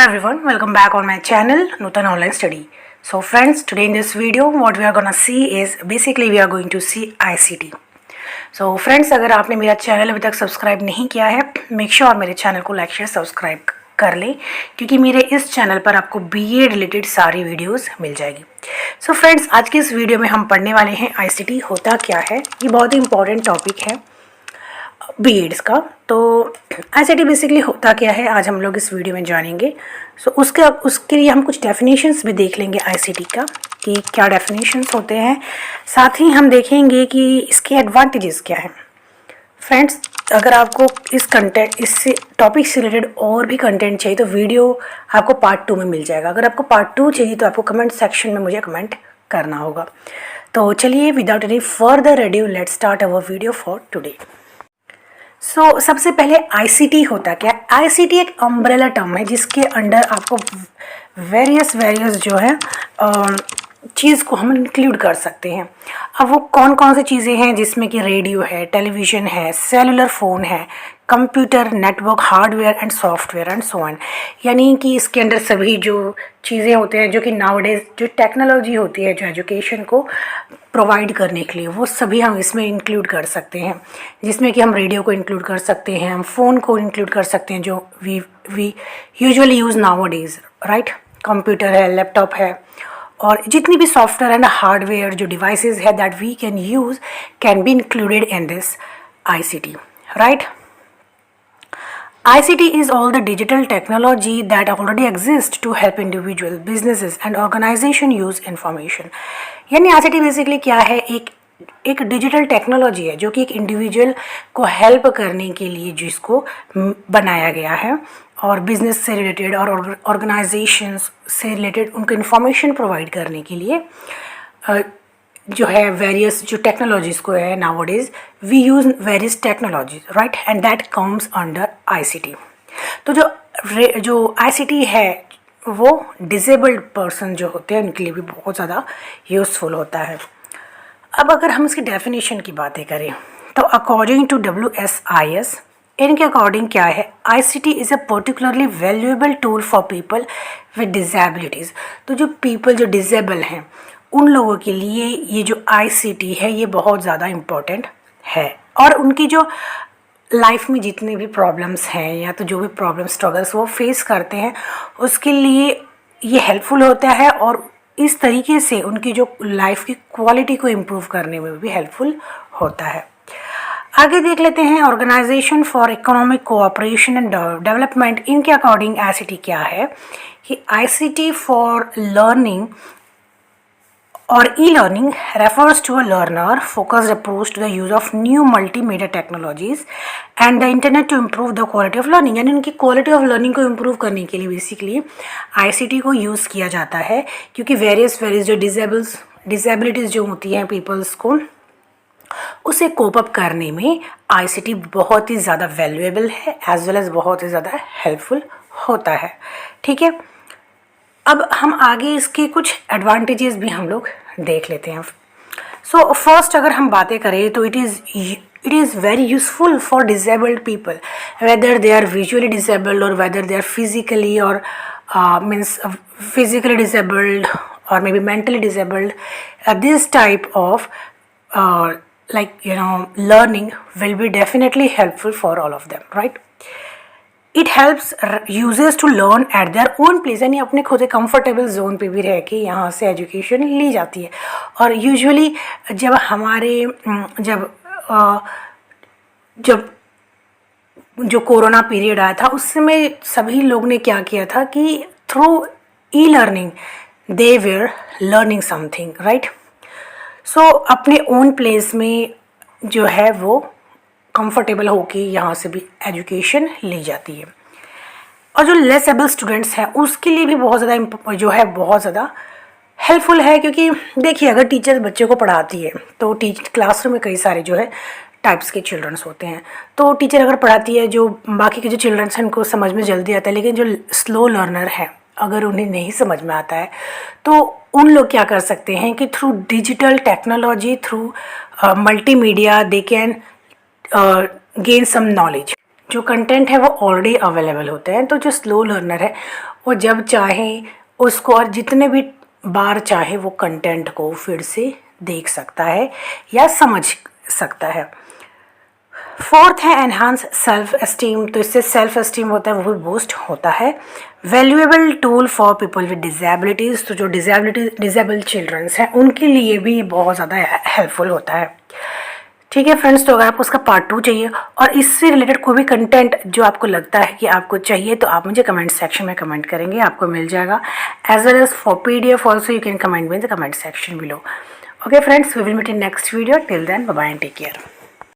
everyone, welcome back on my channel Nutan Online Study. So friends, today in this video what we are gonna see is basically we are going to see ICT. So friends, अगर आपने मेरा channel अभी तक subscribe नहीं किया है, make sure मेरे channel को लाइक शेयर सब्सक्राइब कर लें, क्योंकि मेरे इस चैनल पर आपको बीए रिलेटेड सारी वीडियोस मिल जाएगी. सो फ्रेंड्स, आज की इस वीडियो में हम पढ़ने वाले हैं ICT होता क्या है. ये बहुत ही इंपॉर्टेंट टॉपिक है बीएड्स का. तो ICT बेसिकली होता क्या है आज हम लोग इस वीडियो में जानेंगे. सो उसके लिए हम कुछ डेफिनेशंस भी देख लेंगे ICT का कि क्या डेफिनेशंस होते हैं. साथ ही हम देखेंगे कि इसके एडवांटेजेस क्या हैं. फ्रेंड्स, अगर आपको इस टॉपिक से रिलेटेड और भी कंटेंट चाहिए तो वीडियो आपको पार्ट 2 में मिल जाएगा. अगर आपको पार्ट 2 चाहिए तो आपको कमेंट सेक्शन में मुझे कमेंट करना होगा. तो चलिए, without any further adieu, let's start our video for today. So सबसे पहले ICT होता क्या है. ICT एक अम्ब्रेला टर्म है जिसके अंडर आपको वेरियस जो है चीज़ को हम इंक्लूड कर सकते हैं. अब वो कौन कौन सी चीज़ें हैं जिसमें कि रेडियो है, टेलीविज़न है, सेलुलर फ़ोन है, computer, network, hardware and software and so on. यानी कि इसके अंदर सभी जो चीज़ें होते हैं जो कि नाउडेज जो टेक्नोलॉजी होती है जो एजुकेशन को प्रोवाइड करने के लिए, वो सभी हम इसमें इंक्लूड कर सकते हैं. जिसमें कि हम रेडियो को इंक्लूड कर सकते हैं, हम फ़ोन को इंक्लूड कर सकते हैं जो we usually use nowadays, right. Computer है, लैपटॉप है, और जितनी भी सॉफ्टवेयर एंड हार्डवेयर जो डिवाइसेस है that we can use can be included in this ICT, right. ICT is all the digital technology that already exists to help individual, businesses and organization use information. यानी ICT basically क्या है, एक digital technology है जो कि एक individual को help करने के लिए जिसको बनाया गया है, और बिजनेस से रिलेटेड और ऑर्गेनाइजेशंस से रिलेटेड उनको इन्फॉर्मेशन प्रोवाइड करने के लिए जो है वेरियस जो टेक्नोलॉजीज़ को है. Nowadays we use various technologies, right, and that comes under ICT. तो जो ICT है वो डिसेबल्ड पर्सन जो होते हैं उनके लिए भी बहुत ज़्यादा यूज़फुल होता है. अब अगर हम इसकी डेफिनेशन की बातें करें तो अकॉर्डिंग टू WSIS, इनके अकॉर्डिंग क्या है, ICT is a particularly valuable tool for people with disabilities. तो जो पीपल जो डिसेबल हैं उन लोगों के लिए ये जो ICT है ये बहुत ज़्यादा इम्पोर्टेंट है. और उनकी जो लाइफ में जितने भी प्रॉब्लम्स हैं या तो जो भी प्रॉब्लम स्ट्रगल्स वो फेस करते हैं उसके लिए ये हेल्पफुल होता है, और इस तरीके से उनकी जो लाइफ की क्वालिटी को इम्प्रूव करने में भी हेल्पफुल होता है. आगे देख लेते हैं organisation for economic cooperation and development. इनके अकॉर्डिंग ICT क्या है कि ICT for learning or e-learning refers to a learner-focused approach to the use of new multimedia technologies and the internet to improve the quality of learning. यानी उनकी quality of learning को improve करने के लिए basically ICT को use किया जाता है, क्योंकि वेरियस जो डिसेबिलिटीज़ जो होती हैं पीपल्स को उसे कोप अप करने में ICT बहुत ही ज़्यादा वैल्यूएबल है एज वेल एज़ बहुत ही ज़्यादा हेल्पफुल होता है. ठीक है, अब हम आगे इसके कुछ एडवांटेजेस भी हम लोग देख लेते हैं. सो फर्स्ट अगर हम बातें करें तो it is very useful for disabled people, whether they are visually disabled और वेदर दे आर फिजिकली और मीन्स फिजिकली डिसेबल्ड और may be mentally disabled. This type of learning will be definitely helpful for all of them, right. It helps users to learn at their own place, यानी अपने खुद एक comfortable zone पे भी रह के यहाँ से एजुकेशन ली जाती है. और यूजुअली जब जो कोरोना पीरियड आया था उस समय सभी लोग ने क्या किया था कि through e-learning they were learning something, right. So अपने ओन प्लेस में जो है वो कंफर्टेबल होके यहाँ से भी एजुकेशन ली जाती है. और जो लेस एबल स्टूडेंट्स हैं उसके लिए भी बहुत ज़्यादा हेल्पफुल है, क्योंकि देखिए अगर टीचर बच्चे को पढ़ाती है तो क्लासरूम में कई सारे जो है टाइप्स के चिल्ड्रंस होते हैं. तो टीचर अगर पढ़ाती है जो बाकी के जो चिल्ड्रंस हैं उनको समझ में जल्दी आता है, लेकिन जो स्लो लर्नर है अगर उन्हें नहीं समझ में आता है तो उन लोग क्या कर सकते हैं कि through digital technology, through multimedia they can gain some knowledge. जो कंटेंट है वो ऑलरेडी अवेलेबल होते हैं। तो जो स्लो लर्नर है वो जब चाहे उसको और जितने भी बार चाहे वो कंटेंट को फिर से देख सकता है या समझ सकता है। फोर्थ है एनहांस सेल्फ एस्टीम। तो इससे सेल्फ एस्टीम होता है वो भी बूस्ट होता है। Valuable tool for people with disabilities. तो जो डिजेबल चिल्ड्रंस हैं उनके लिए भी बहुत ज़्यादा हेल्पफुल होता है। ठीक है फ्रेंड्स, तो अगर आपको उसका पार्ट 2 चाहिए और इससे रिलेटेड कोई भी कंटेंट जो आपको लगता है कि आपको चाहिए तो आप मुझे कमेंट सेक्शन में कमेंट करेंगे, आपको मिल जाएगा। As well as for PDF also you can comment me in the comment section below. Okay friends, we will meet in next video. Till then, bye bye and take care.